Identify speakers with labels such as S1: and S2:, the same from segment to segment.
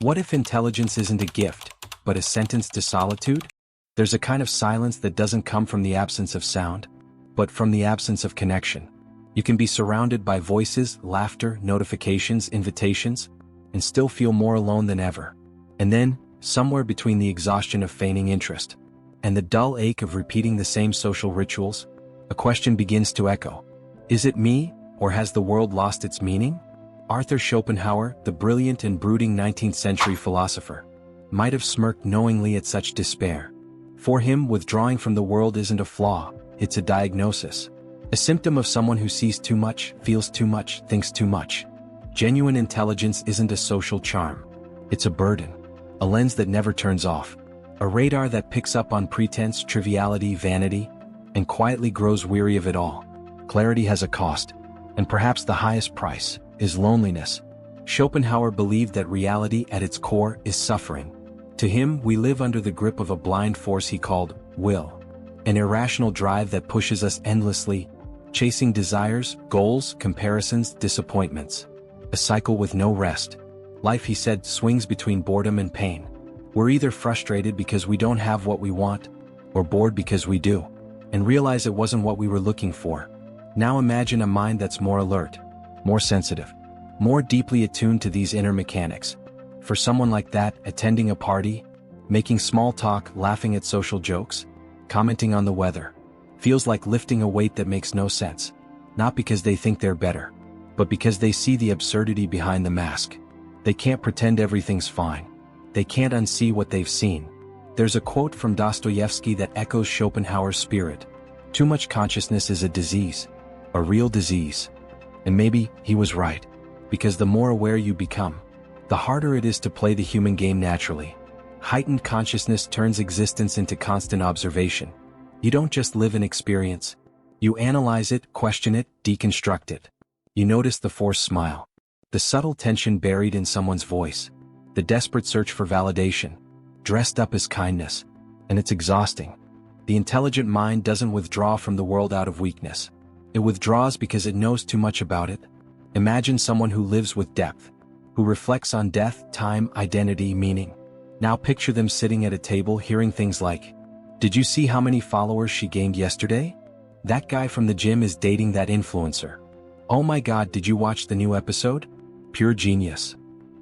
S1: What if intelligence isn't a gift, but a sentence to solitude? There's a kind of silence that doesn't come from the absence of sound, but from the absence of connection. You can be surrounded by voices, laughter, notifications, invitations, and still feel more alone than ever. And then, somewhere between the exhaustion of feigning interest and the dull ache of repeating the same social rituals, a question begins to echo. Is it me, or has the world lost its meaning? Arthur Schopenhauer, the brilliant and brooding 19th century philosopher, might have smirked knowingly at such despair. For him, withdrawing from the world isn't a flaw, it's a diagnosis. A symptom of someone who sees too much, feels too much, thinks too much. Genuine intelligence isn't a social charm. It's a burden. A lens that never turns off. A radar that picks up on pretense, triviality, vanity, and quietly grows weary of it all. Clarity has a cost, and perhaps the highest price is loneliness. Schopenhauer believed that reality at its core is suffering. To him, we live under the grip of a blind force he called will. An irrational drive that pushes us endlessly, chasing desires, goals, comparisons, disappointments. A cycle with no rest. Life, he said, swings between boredom and pain. We're either frustrated because we don't have what we want, or bored because we do, and realize it wasn't what we were looking for. Now imagine a mind that's more alert, more sensitive, more deeply attuned to these inner mechanics. For someone like that, attending a party, making small talk, laughing at social jokes, commenting on the weather, feels like lifting a weight that makes no sense. Not because they think they're better, but because they see the absurdity behind the mask. They can't pretend everything's fine. They can't unsee what they've seen. There's a quote from Dostoevsky that echoes Schopenhauer's spirit. Too much consciousness is a disease, a real disease. And maybe he was right, because the more aware you become, the harder it is to play the human game naturally. Heightened consciousness turns existence into constant observation. You don't just live an experience. You analyze it, question it, deconstruct it. You notice the forced smile, the subtle tension buried in someone's voice, the desperate search for validation, dressed up as kindness. And it's exhausting. The intelligent mind doesn't withdraw from the world out of weakness. It withdraws because it knows too much about it. Imagine someone who lives with depth, who reflects on death, time, identity, meaning. Now picture them sitting at a table hearing things like, "Did you see how many followers she gained yesterday? That guy from the gym is dating that influencer. Oh my God, did you watch the new episode? Pure genius."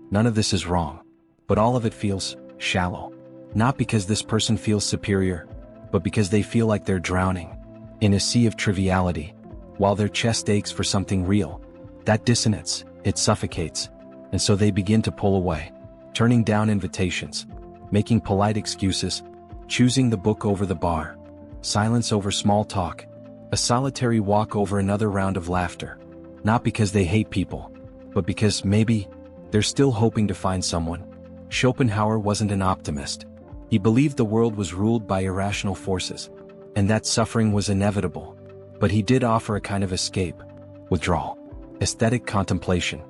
S1: None of this is wrong, but all of it feels shallow. Not because this person feels superior, but because they feel like they're drowning in a sea of triviality, while their chest aches for something real. That dissonance, it suffocates, and so they begin to pull away, turning down invitations, making polite excuses, choosing the book over the bar, silence over small talk, a solitary walk over another round of laughter. Not because they hate people, but because maybe they're still hoping to find someone. Schopenhauer wasn't an optimist. He believed the world was ruled by irrational forces, and that suffering was inevitable. But he did offer a kind of escape, withdrawal, aesthetic contemplation,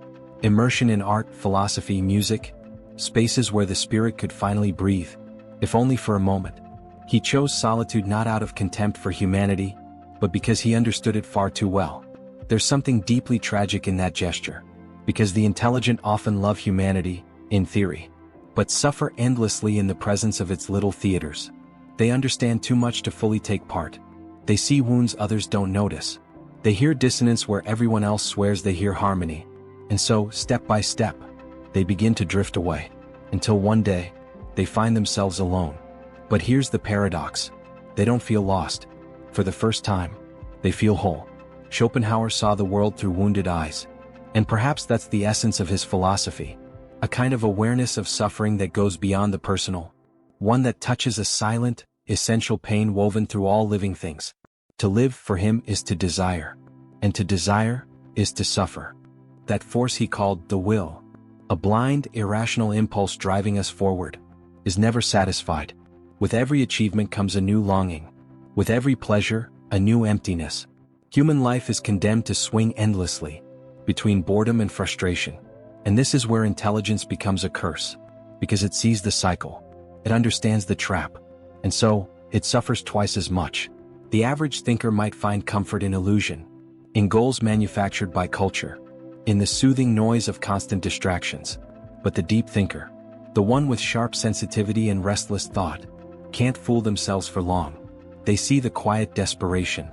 S1: immersion in art, philosophy, music, spaces where the spirit could finally breathe, if only for a moment. He chose solitude not out of contempt for humanity, but because he understood it far too well. There's something deeply tragic in that gesture, because the intelligent often love humanity, in theory, but suffer endlessly in the presence of its little theaters. They understand too much to fully take part. They see wounds others don't notice. They hear dissonance where everyone else swears they hear harmony. And so, step by step, they begin to drift away, until one day, they find themselves alone. But here's the paradox. They don't feel lost. For the first time, they feel whole. Schopenhauer saw the world through wounded eyes. And perhaps that's the essence of his philosophy. A kind of awareness of suffering that goes beyond the personal. One that touches a silent, essential pain woven through all living things. To live, for him, is to desire. And to desire, is to suffer. That force he called the will, a blind, irrational impulse driving us forward, is never satisfied. With every achievement comes a new longing. With every pleasure, a new emptiness. Human life is condemned to swing endlessly, between boredom and frustration. And this is where intelligence becomes a curse, because it sees the cycle. It understands the trap. And so, it suffers twice as much. The average thinker might find comfort in illusion, in goals manufactured by culture, in the soothing noise of constant distractions. But the deep thinker, The one with sharp sensitivity and restless thought can't fool themselves for long. They see the quiet desperation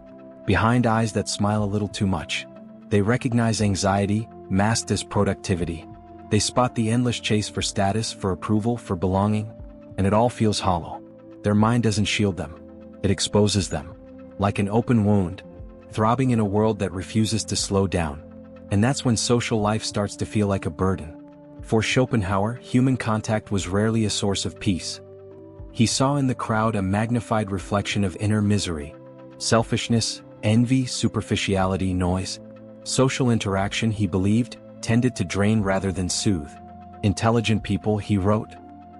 S1: behind eyes that smile a little too much. They recognize anxiety masked as productivity. They spot the endless chase for status, for approval, for belonging, and it all feels hollow. Their mind doesn't shield them. It exposes them, like an open wound, throbbing in a world that refuses to slow down. And that's when social life starts to feel like a burden. For Schopenhauer, human contact was rarely a source of peace. He saw in the crowd a magnified reflection of inner misery, selfishness, envy, superficiality, noise. Social interaction, he believed, tended to drain rather than soothe. Intelligent people, he wrote,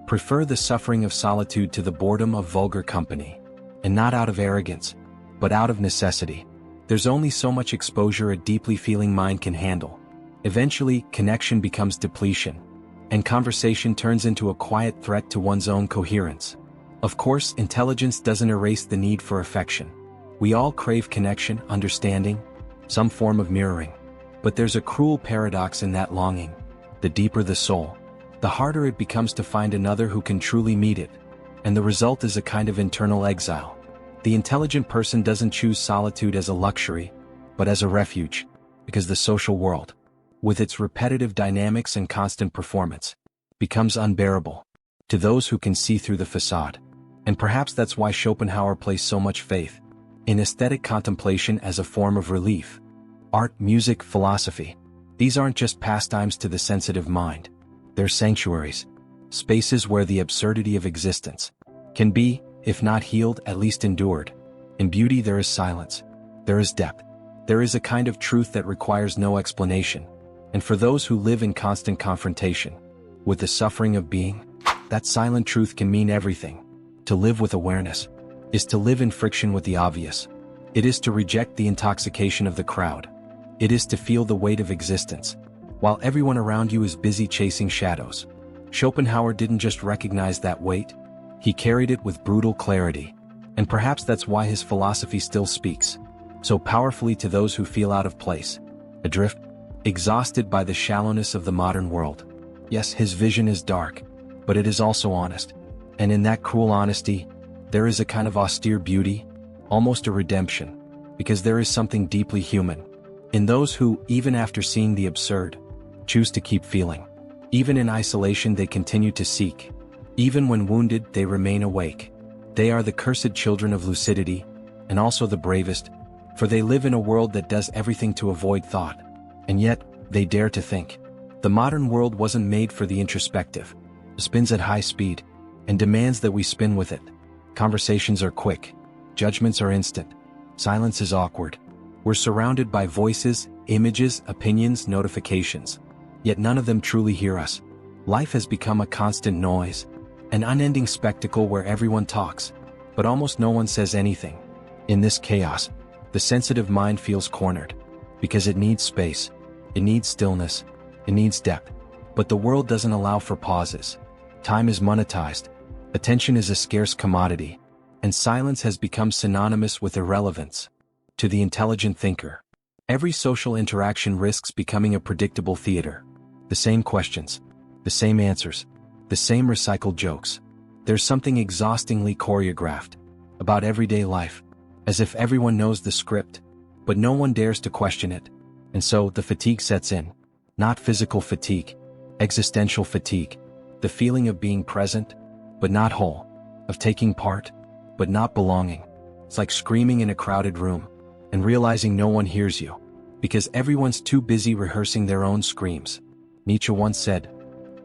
S1: prefer the suffering of solitude to the boredom of vulgar company. And not out of arrogance, but out of necessity. There's only so much exposure a deeply feeling mind can handle. Eventually, connection becomes depletion, and conversation turns into a quiet threat to one's own coherence. Of course, intelligence doesn't erase the need for affection. We all crave connection, understanding, some form of mirroring. But there's a cruel paradox in that longing. The deeper the soul, the harder it becomes to find another who can truly meet it. And the result is a kind of internal exile. The intelligent person doesn't choose solitude as a luxury, but as a refuge, because the social world, with its repetitive dynamics and constant performance, becomes unbearable to those who can see through the facade. And perhaps that's why Schopenhauer placed so much faith in aesthetic contemplation as a form of relief. Art, music, philosophy. These aren't just pastimes to the sensitive mind. They're sanctuaries, spaces where the absurdity of existence can be, if not healed, at least endured. In beauty there is silence. There is depth. There is a kind of truth that requires no explanation. And for those who live in constant confrontation with the suffering of being, that silent truth can mean everything. To live with awareness is to live in friction with the obvious. It is to reject the intoxication of the crowd. It is to feel the weight of existence, while everyone around you is busy chasing shadows. Schopenhauer didn't just recognize that weight, he carried it with brutal clarity. And perhaps that's why his philosophy still speaks so powerfully to those who feel out of place, adrift, exhausted by the shallowness of the modern world. Yes, his vision is dark, but it is also honest. And in that cruel honesty, there is a kind of austere beauty, almost a redemption, because there is something deeply human in those who, even after seeing the absurd, choose to keep feeling. Even in isolation they continue to seek. Even when wounded they remain awake. They are the cursed children of lucidity, and also the bravest, for they live in a world that does everything to avoid thought. And yet, they dare to think. The modern world wasn't made for the introspective. It spins at high speed, and demands that we spin with it. Conversations are quick. Judgments are instant. Silence is awkward. We're surrounded by voices, images, opinions, notifications. Yet none of them truly hear us. Life has become a constant noise, an unending spectacle where everyone talks, but almost no one says anything. In this chaos, the sensitive mind feels cornered, because it needs space, it needs stillness, it needs depth. But the world doesn't allow for pauses. Time is monetized, attention is a scarce commodity, and silence has become synonymous with irrelevance. To the intelligent thinker, every social interaction risks becoming a predictable theater. The same questions, the same answers, the same recycled jokes. There's something exhaustingly choreographed about everyday life, as if everyone knows the script, but no one dares to question it. And so the fatigue sets in. Not physical fatigue, existential fatigue. The feeling of being present, but not whole, of taking part, but not belonging. It's like screaming in a crowded room, and realizing no one hears you, because everyone's too busy rehearsing their own screams. Nietzsche once said,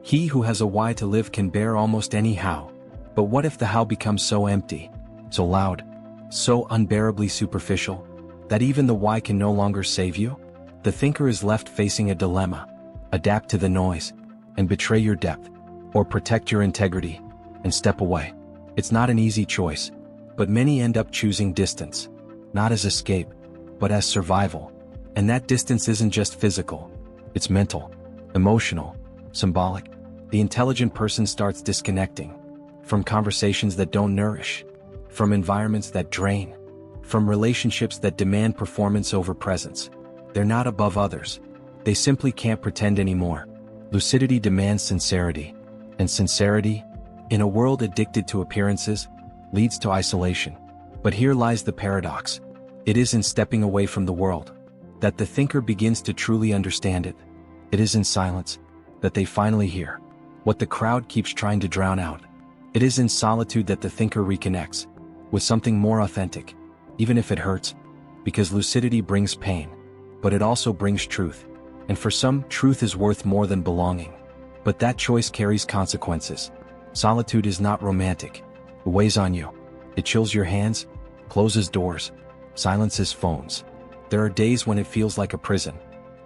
S1: "He who has a why to live can bear almost any how." But what if the how becomes so empty, so loud, so unbearably superficial, that even the why can no longer save you? The thinker is left facing a dilemma: adapt to the noise, and betray your depth, or protect your integrity, and step away. It's not an easy choice, but many end up choosing distance, not as escape, but as survival. And that distance isn't just physical, it's mental, emotional, symbolic. The intelligent person starts disconnecting from conversations that don't nourish, from environments that drain, from relationships that demand performance over presence. They're not above others. They simply can't pretend anymore. Lucidity demands sincerity. And sincerity, in a world addicted to appearances, leads to isolation. But here lies the paradox. It is in stepping away from the world that the thinker begins to truly understand it. It is in silence that they finally hear what the crowd keeps trying to drown out. It is in solitude that the thinker reconnects with something more authentic, even if it hurts, because lucidity brings pain, but it also brings truth. And for some, truth is worth more than belonging. But that choice carries consequences. Solitude is not romantic. It weighs on you. It chills your hands, closes doors, silences phones. There are days when it feels like a prison,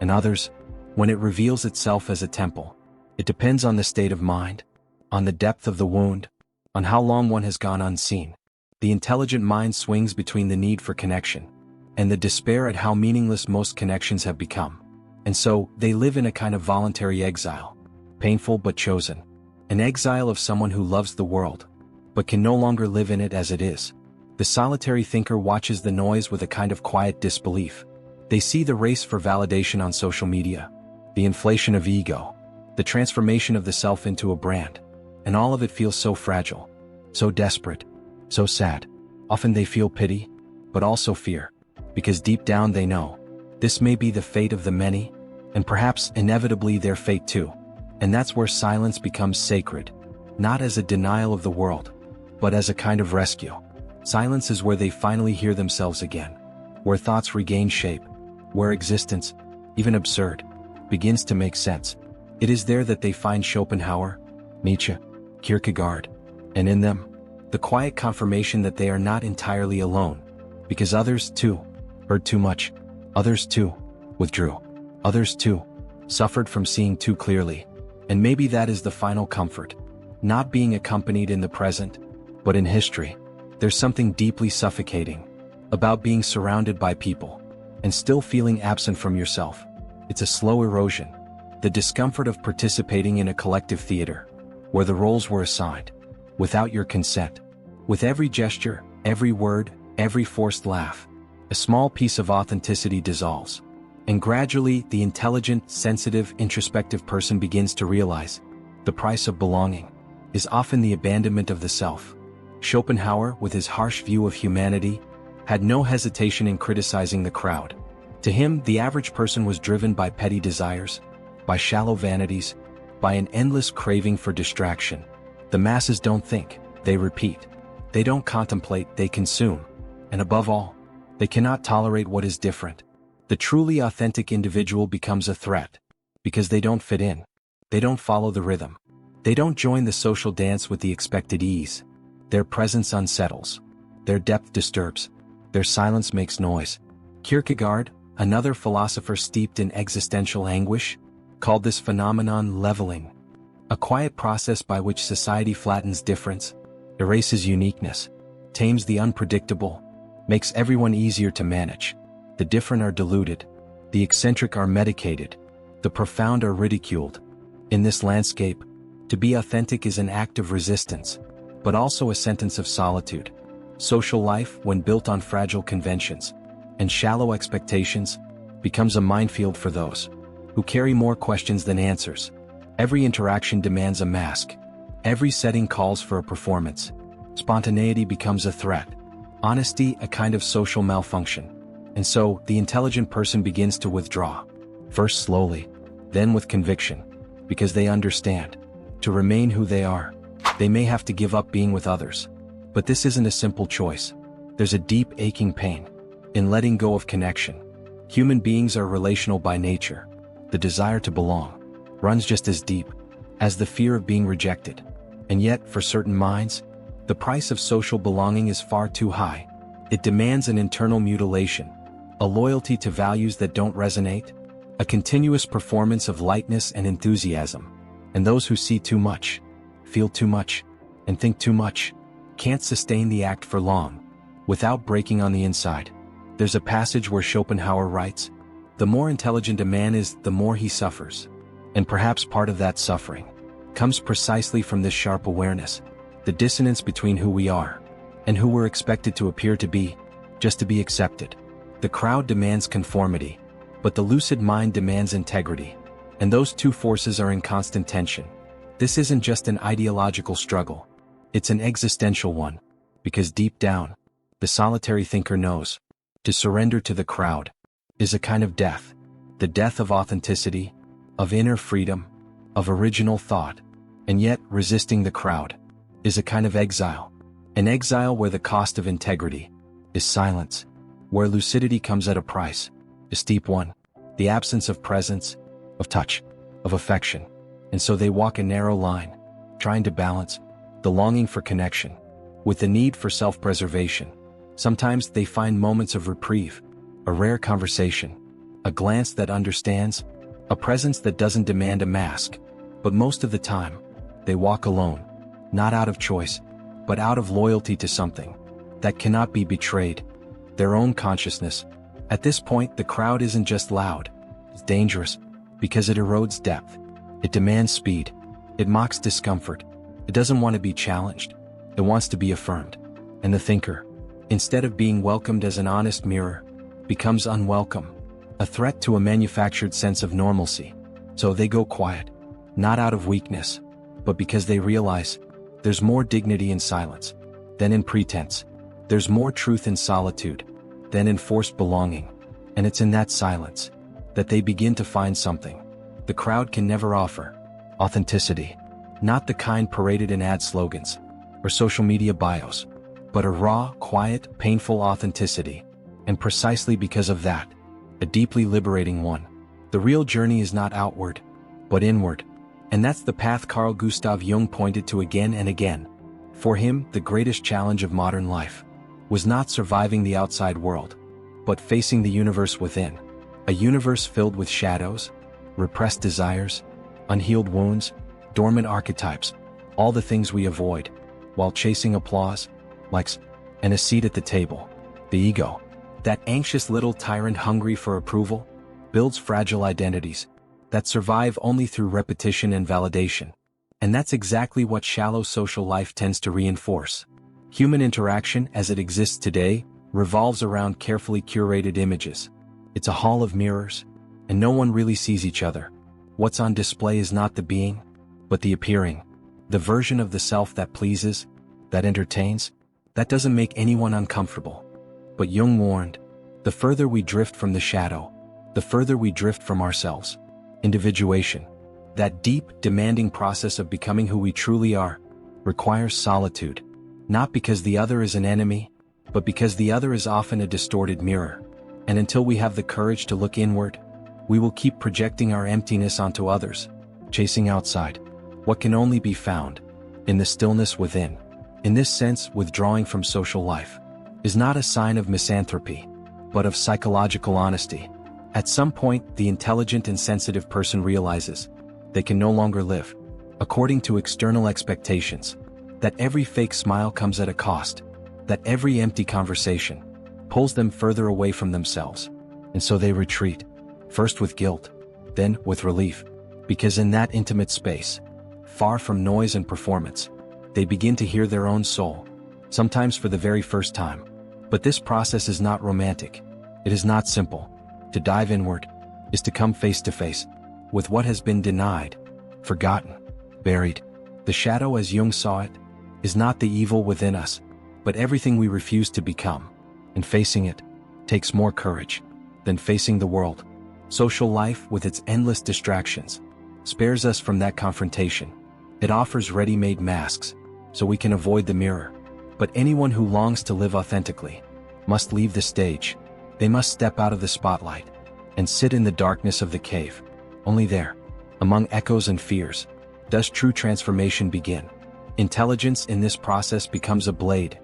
S1: and others, when it reveals itself as a temple. It depends on the state of mind, on the depth of the wound, on how long one has gone unseen. The intelligent mind swings between the need for connection and the despair at how meaningless most connections have become. And so, they live in a kind of voluntary exile, painful but chosen. An exile of someone who loves the world, but can no longer live in it as it is. The solitary thinker watches the noise with a kind of quiet disbelief. They see the race for validation on social media, the inflation of ego, the transformation of the self into a brand, and all of it feels so fragile, so desperate, so sad. Often they feel pity, but also fear, because deep down they know this may be the fate of the many, and perhaps inevitably their fate too. And that's where silence becomes sacred, not as a denial of the world, but as a kind of rescue. Silence is where they finally hear themselves again, where thoughts regain shape, where existence, even absurd, begins to make sense. It is there that they find Schopenhauer, Nietzsche, Kierkegaard, and in them, the quiet confirmation that they are not entirely alone, because others too heard too much, others too withdrew, others too suffered from seeing too clearly. And maybe that is the final comfort, not being accompanied in the present, but in history. There's something deeply suffocating about being surrounded by people and still feeling absent from yourself. It's a slow erosion, the discomfort of participating in a collective theater, where the roles were assigned, without your consent. With every gesture, every word, every forced laugh, a small piece of authenticity dissolves. And gradually, the intelligent, sensitive, introspective person begins to realize the price of belonging is often the abandonment of the self. Schopenhauer, with his harsh view of humanity, had no hesitation in criticizing the crowd. To him, the average person was driven by petty desires, by shallow vanities, by an endless craving for distraction. The masses don't think, they repeat. They don't contemplate, they consume. And above all, they cannot tolerate what is different. The truly authentic individual becomes a threat, because they don't fit in. They don't follow the rhythm. They don't join the social dance with the expected ease. Their presence unsettles. Their depth disturbs. Their silence makes noise. Kierkegaard, another philosopher steeped in existential anguish, called this phenomenon leveling, a quiet process by which society flattens difference, erases uniqueness, tames the unpredictable, makes everyone easier to manage. The different are diluted, the eccentric are medicated, the profound are ridiculed. In this landscape, to be authentic is an act of resistance, but also a sentence of solitude. Social life, when built on fragile conventions and shallow expectations, becomes a minefield for those who carry more questions than answers. Every interaction demands a mask. Every setting calls for a performance. Spontaneity becomes a threat. Honesty, a kind of social malfunction. And so, the intelligent person begins to withdraw. First slowly, then with conviction. Because they understand. To remain who they are, they may have to give up being with others. But this isn't a simple choice. There's a deep, aching pain in letting go of connection. Human beings are relational by nature. The desire to belong runs just as deep as the fear of being rejected. And yet, for certain minds, the price of social belonging is far too high. It demands an internal mutilation, a loyalty to values that don't resonate, a continuous performance of lightness and enthusiasm. And those who see too much, feel too much, and think too much, can't sustain the act for long, without breaking on the inside. There's a passage where Schopenhauer writes, "The more intelligent a man is, the more he suffers." And perhaps part of that suffering comes precisely from this sharp awareness, the dissonance between who we are and who we're expected to appear to be, just to be accepted. The crowd demands conformity, but the lucid mind demands integrity. And those two forces are in constant tension. This isn't just an ideological struggle. It's an existential one. Because deep down, the solitary thinker knows, to surrender to the crowd is a kind of death. The death of authenticity, of inner freedom, of original thought. And yet, resisting the crowd is a kind of exile. An exile where the cost of integrity is silence, where lucidity comes at a price, a steep one, the absence of presence, of touch, of affection. And so they walk a narrow line, trying to balance the longing for connection with the need for self-preservation. Sometimes they find moments of reprieve, a rare conversation, a glance that understands, a presence that doesn't demand a mask. But most of the time, they walk alone, not out of choice, but out of loyalty to something that cannot be betrayed, their own consciousness. At this point, the crowd isn't just loud, it's dangerous, because it erodes depth. It demands speed. It mocks discomfort. It doesn't want to be challenged. It wants to be affirmed. And the thinker, instead of being welcomed as an honest mirror, becomes unwelcome, a threat to a manufactured sense of normalcy. So they go quiet, not out of weakness, but because they realize there's more dignity in silence than in pretense. There's more truth in solitude than in forced belonging. And it's in that silence that they begin to find something the crowd can never offer: authenticity. Not the kind paraded in ad slogans or social media bios, but a raw, quiet, painful authenticity. And precisely because of that, a deeply liberating one. The real journey is not outward, but inward. And that's the path Carl Gustav Jung pointed to again and again. For him, the greatest challenge of modern life was not surviving the outside world, but facing the universe within. A universe filled with shadows, repressed desires, unhealed wounds, dormant archetypes, all the things we avoid, while chasing applause, likes, and a seat at the table. The ego, that anxious little tyrant hungry for approval, builds fragile identities that survive only through repetition and validation. And that's exactly what shallow social life tends to reinforce. Human interaction as it exists today revolves around carefully curated images. It's a hall of mirrors, and no one really sees each other. What's on display is not the being, but the appearing, the version of the self that pleases, that entertains, that doesn't make anyone uncomfortable. But Jung warned, the further we drift from the shadow, the further we drift from ourselves. Individuation, that deep, demanding process of becoming who we truly are, requires solitude. Not because the other is an enemy, but because the other is often a distorted mirror. And until we have the courage to look inward, we will keep projecting our emptiness onto others, chasing outside what can only be found in the stillness within. In this sense, withdrawing from social life is not a sign of misanthropy, but of psychological honesty. At some point, the intelligent and sensitive person realizes they can no longer live according to external expectations, that every fake smile comes at a cost, that every empty conversation pulls them further away from themselves. And so they retreat, first with guilt, then with relief, because in that intimate space, far from noise and performance, they begin to hear their own soul, sometimes for the very first time. But this process is not romantic. It is not simple. To dive inward is to come face to face with what has been denied, forgotten, buried. The shadow, as Jung saw it, is not the evil within us, but everything we refuse to become. And facing it takes more courage than facing the world. Social life, with its endless distractions, spares us from that confrontation. It offers ready-made masks, so we can avoid the mirror. But anyone who longs to live authentically must leave the stage. They must step out of the spotlight and sit in the darkness of the cave. Only there, among echoes and fears, does true transformation begin. Intelligence in this process becomes a blade.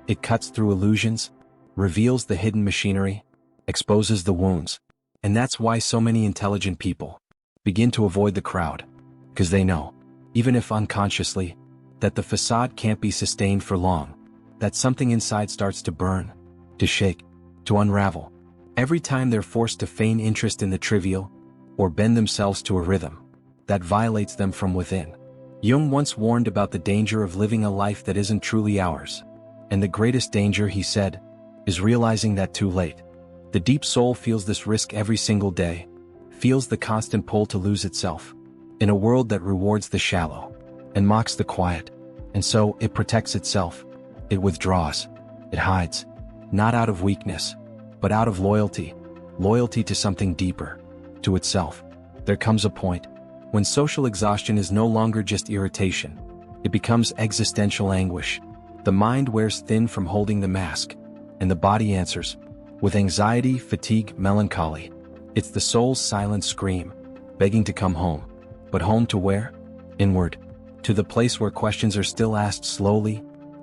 S1: It cuts through illusions, reveals the hidden machinery, exposes the wounds. And that's why so many intelligent people begin to avoid the crowd, because they know, even if unconsciously, that the facade can't be sustained for long, that something inside starts to burn, to shake, to unravel, every time they're forced to feign interest in the trivial, or bend themselves to a rhythm that violates them from within. Jung once warned about the danger of living a life that isn't truly ours. And the greatest danger, he said, is realizing that too late. The deep soul feels this risk every single day, feels the constant pull to lose itself. In a world that rewards the shallow, and mocks the quiet. And so it protects itself. It withdraws. It hides. Not out of weakness, but out of loyalty. Loyalty to something deeper. To itself. There comes a point when social exhaustion is no longer just irritation. It becomes existential anguish. The mind wears thin from holding the mask, and the body answers with anxiety, fatigue, melancholy. It's the soul's silent scream, begging to come home. But home to where? Inward. To the place where questions are still asked slowly,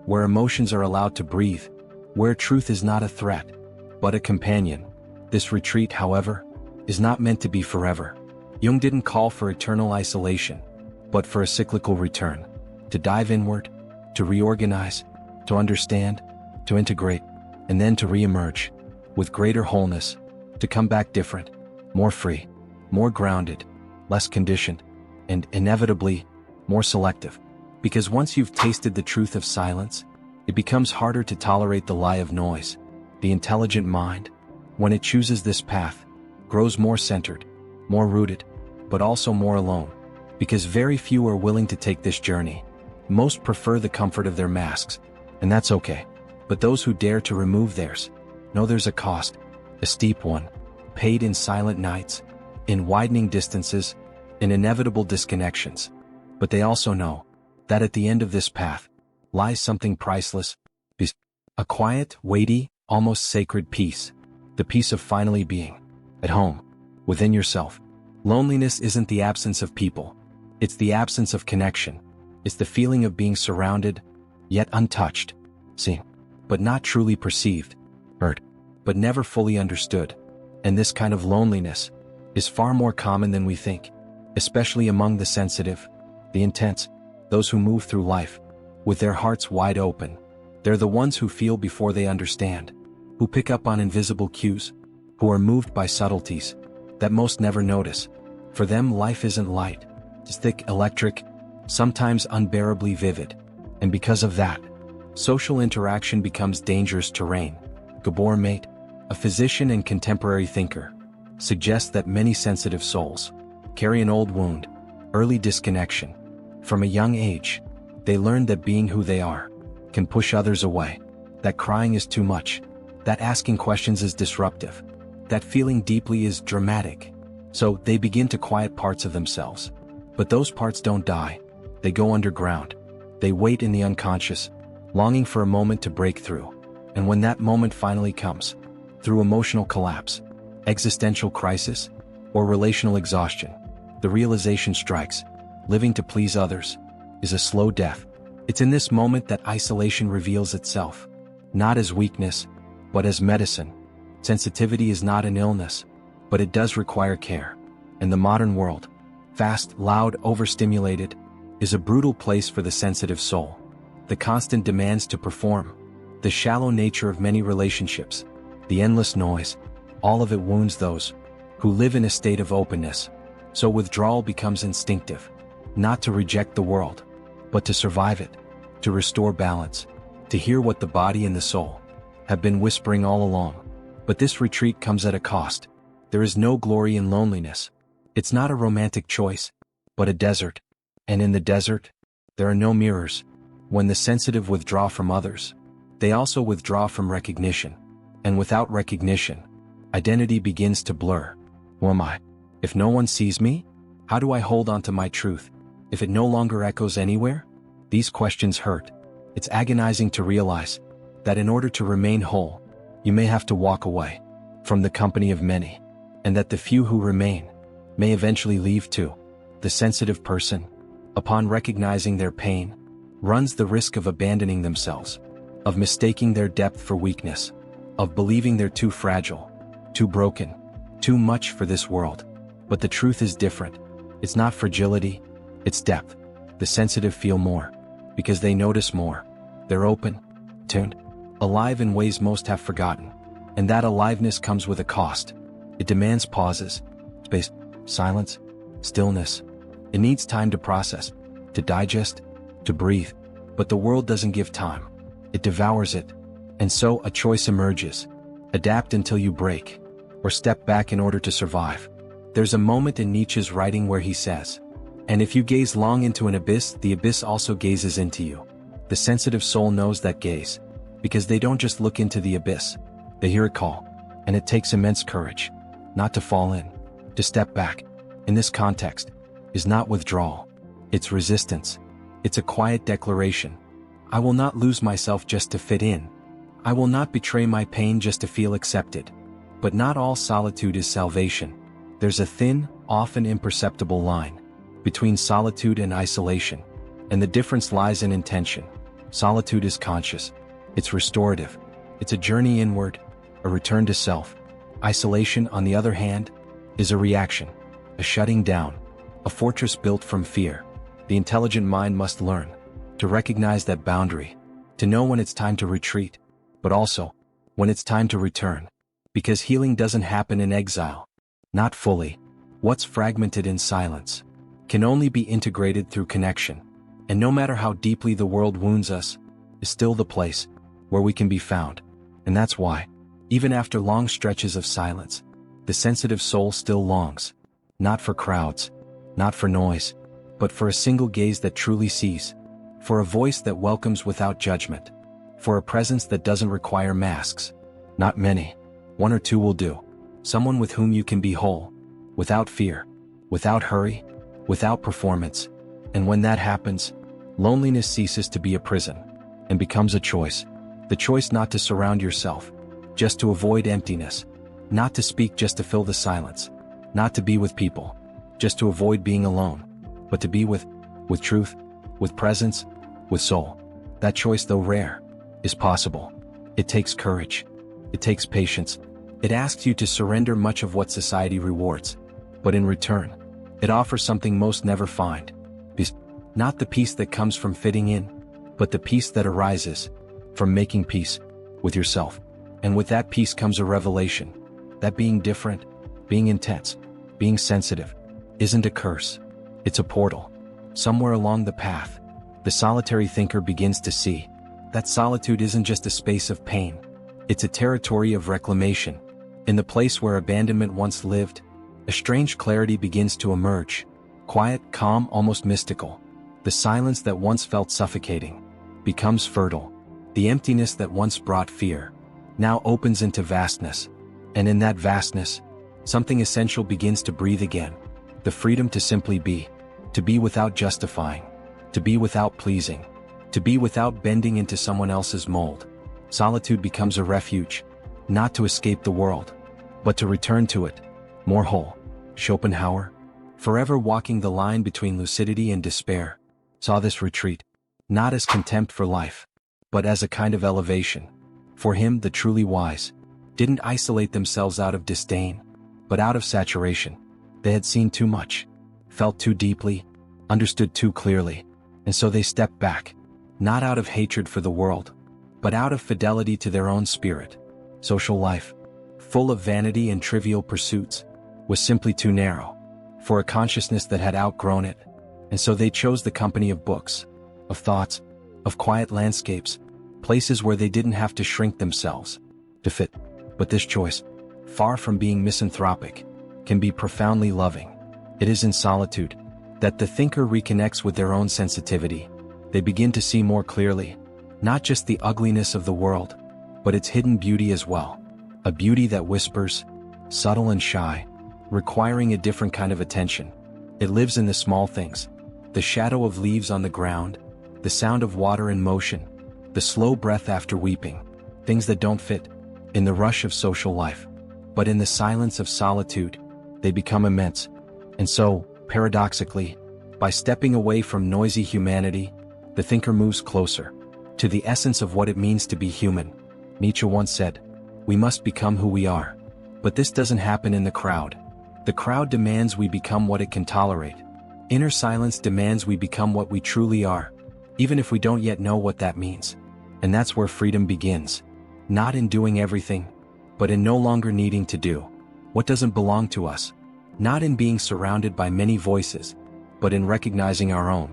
S1: where emotions are allowed to breathe, where truth is not a threat, but a companion. This retreat, however, is not meant to be forever. Jung didn't call for eternal isolation, but for a cyclical return. To dive inward, to reorganize, to understand, to integrate, and then to re-emerge with greater wholeness, to come back different, more free, more grounded, less conditioned, and inevitably, more selective. Because once you've tasted the truth of silence, it becomes harder to tolerate the lie of noise. The intelligent mind, when it chooses this path, grows more centered, more rooted, but also more alone. Because very few are willing to take this journey. Most prefer the comfort of their masks, and that's okay. But those who dare to remove theirs know there's a cost, a steep one, paid in silent nights, in widening distances, in inevitable disconnections. But they also know that at the end of this path lies something priceless, a quiet, weighty, almost sacred peace, the peace of finally being at home, within yourself. Loneliness isn't the absence of people. It's the absence of connection. It's the feeling of being surrounded, yet untouched, seen, but not truly perceived, heard, but never fully understood. And this kind of loneliness is far more common than we think, especially among the sensitive, the intense, those who move through life with their hearts wide open. They're the ones who feel before they understand, who pick up on invisible cues, who are moved by subtleties that most never notice. For them, life isn't light, it's thick, electric, sometimes unbearably vivid. And because of that, social interaction becomes dangerous terrain. Gabor Mate, a physician and contemporary thinker, suggests that many sensitive souls carry an old wound, early disconnection. From a young age, they learn that being who they are can push others away, that crying is too much, that asking questions is disruptive, that feeling deeply is dramatic. So they begin to quiet parts of themselves. But those parts don't die, they go underground. They wait in the unconscious, longing for a moment to break through. And when that moment finally comes, through emotional collapse, existential crisis, or relational exhaustion, the realization strikes: living to please others is a slow death. It's in this moment that isolation reveals itself, not as weakness, but as medicine. Sensitivity is not an illness, but it does require care. And the modern world, fast, loud, overstimulated, is a brutal place for the sensitive soul. The constant demands to perform, the shallow nature of many relationships, the endless noise, all of it wounds those who live in a state of openness. So withdrawal becomes instinctive, not to reject the world, but to survive it, to restore balance, to hear what the body and the soul have been whispering all along. But this retreat comes at a cost. There is no glory in loneliness. It's not a romantic choice, but a desert. And in the desert, there are no mirrors. When the sensitive withdraw from others, they also withdraw from recognition. And without recognition, identity begins to blur. Who am I? If no one sees me, how do I hold on to my truth? If it no longer echoes anywhere? These questions hurt. It's agonizing to realize that in order to remain whole, you may have to walk away from the company of many, and that the few who remain may eventually leave too. The sensitive person, upon recognizing their pain, runs the risk of abandoning themselves, of mistaking their depth for weakness, of believing they're too fragile, too broken, too much for this world. But the truth is different. It's not fragility, it's depth. The sensitive feel more, because they notice more. They're open, tuned, alive in ways most have forgotten. And that aliveness comes with a cost. It demands pauses, space, silence, stillness. It needs time to process, to digest, to breathe. But the world doesn't give time. It devours it. And so a choice emerges. Adapt until you break, or step back in order to survive. There's a moment in Nietzsche's writing where he says, And if you gaze long into an abyss, the abyss also gazes into you. The sensitive soul knows that gaze, because they don't just look into the abyss, they hear it call. And it takes immense courage, not to fall in, to step back. In this context, is not withdrawal, it's resistance. It's a quiet declaration. I will not lose myself just to fit in. I will not betray my pain just to feel accepted. But not all solitude is salvation. There's a thin, often imperceptible line between solitude and isolation, and the difference lies in intention. Solitude is conscious. It's restorative. It's a journey inward, a return to self. Isolation, on the other hand, is a reaction, a shutting down, a fortress built from fear. The intelligent mind must learn to recognize that boundary, to know when it's time to retreat, but also when it's time to return. Because healing doesn't happen in exile. Not fully. What's fragmented in silence can only be integrated through connection. And no matter how deeply the world wounds us, is still the place where we can be found. And that's why, even after long stretches of silence, the sensitive soul still longs, not for crowds, not for noise, but for a single gaze that truly sees, for a voice that welcomes without judgment, for a presence that doesn't require masks. Not many. One or two will do. Someone with whom you can be whole, without fear, without hurry, without performance. And when that happens, loneliness ceases to be a prison and becomes a choice. The choice not to surround yourself, just to avoid emptiness, not to speak just to fill the silence, not to be with people, just to avoid being alone, but to be with truth, with presence, with soul. That choice, though rare, is possible. It takes courage. It takes patience. It asks you to surrender much of what society rewards. But in return, it offers something most never find. Peace. Not the peace that comes from fitting in, but the peace that arises from making peace with yourself. And with that peace comes a revelation that being different, being intense, being sensitive, isn't a curse. It's a portal. Somewhere along the path, the solitary thinker begins to see that solitude isn't just a space of pain. It's a territory of reclamation. In the place where abandonment once lived, a strange clarity begins to emerge. Quiet, calm, almost mystical. The silence that once felt suffocating becomes fertile. The emptiness that once brought fear now opens into vastness. And in that vastness, something essential begins to breathe again. The freedom to simply be. To be without justifying. To be without pleasing. To be without bending into someone else's mold. Solitude becomes a refuge, not to escape the world, but to return to it, more whole. Schopenhauer, forever walking the line between lucidity and despair, saw this retreat, not as contempt for life, but as a kind of elevation. For him, the truly wise didn't isolate themselves out of disdain, but out of saturation. They had seen too much, felt too deeply, understood too clearly, and so they stepped back, not out of hatred for the world, but out of fidelity to their own spirit. Social life, full of vanity and trivial pursuits, was simply too narrow for a consciousness that had outgrown it, and so they chose the company of books, of thoughts, of quiet landscapes, places where they didn't have to shrink themselves to fit. But this choice, far from being misanthropic, can be profoundly loving. It is in solitude that the thinker reconnects with their own sensitivity. They begin to see more clearly, not just the ugliness of the world, but its hidden beauty as well. A beauty that whispers, subtle and shy, requiring a different kind of attention. It lives in the small things, the shadow of leaves on the ground, the sound of water in motion, the slow breath after weeping, things that don't fit in the rush of social life. But in the silence of solitude, they become immense. And so, paradoxically, by stepping away from noisy humanity, the thinker moves closer to the essence of what it means to be human. Nietzsche once said, "We must become who we are." But this doesn't happen in the crowd. The crowd demands we become what it can tolerate. Inner silence demands we become what we truly are, even if we don't yet know what that means. And that's where freedom begins. Not in doing everything, but in no longer needing to do what doesn't belong to us. Not in being surrounded by many voices, but in recognizing our own.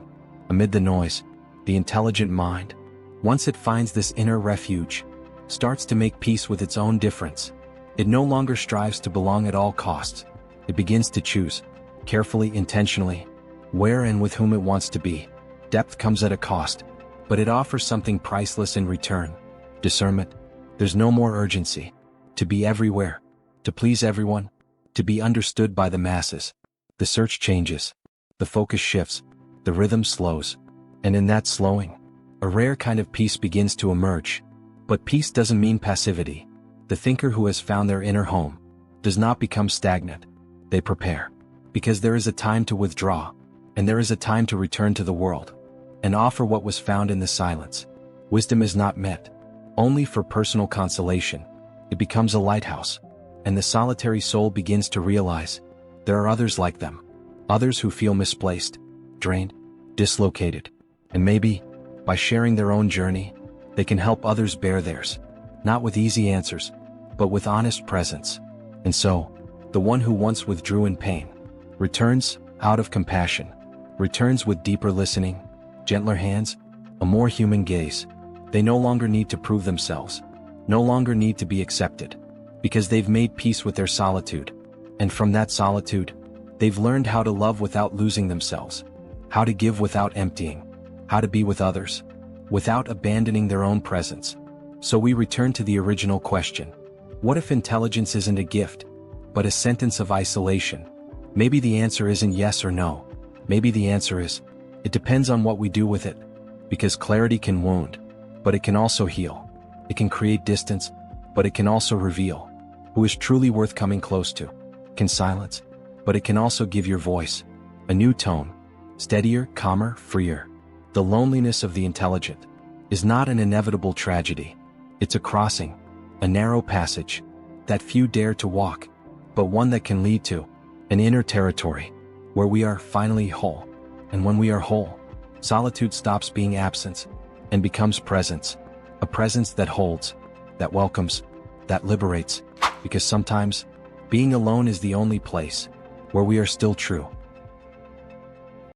S1: Amid the noise, the intelligent mind, once it finds this inner refuge, starts to make peace with its own difference. It no longer strives to belong at all costs. It begins to choose, carefully, intentionally, where and with whom it wants to be. Depth comes at a cost, but it offers something priceless in return. Discernment. There's no more urgency. To be everywhere. To please everyone. To be understood by the masses. The search changes. The focus shifts. The rhythm slows. And in that slowing, a rare kind of peace begins to emerge. But peace doesn't mean passivity. The thinker who has found their inner home does not become stagnant. They prepare. Because there is a time to withdraw, and there is a time to return to the world, and offer what was found in the silence. Wisdom is not met only for personal consolation. It becomes a lighthouse, and the solitary soul begins to realize there are others like them, others who feel misplaced, drained, dislocated, and maybe, by sharing their own journey, they can help others bear theirs, not with easy answers, but with honest presence. And so, the one who once withdrew in pain returns out of compassion, returns with deeper listening, gentler hands, a more human gaze. They no longer need to prove themselves, no longer need to be accepted, because they've made peace with their solitude. And from that solitude, they've learned how to love without losing themselves, how to give without emptying, how to be with others, without abandoning their own presence. So we return to the original question. What if intelligence isn't a gift, but a sentence of isolation? Maybe the answer isn't yes or no. Maybe the answer is, it depends on what we do with it. Because clarity can wound, but it can also heal. It can create distance, but it can also reveal who is truly worth coming close to. It can silence, but it can also give your voice a new tone, steadier, calmer, freer. The loneliness of the intelligent is not an inevitable tragedy. It's a crossing, a narrow passage that few dare to walk, but one that can lead to an inner territory where we are finally whole. And when we are whole, solitude stops being absence and becomes presence, a presence that holds, that welcomes, that liberates, because sometimes being alone is the only place where we are still true.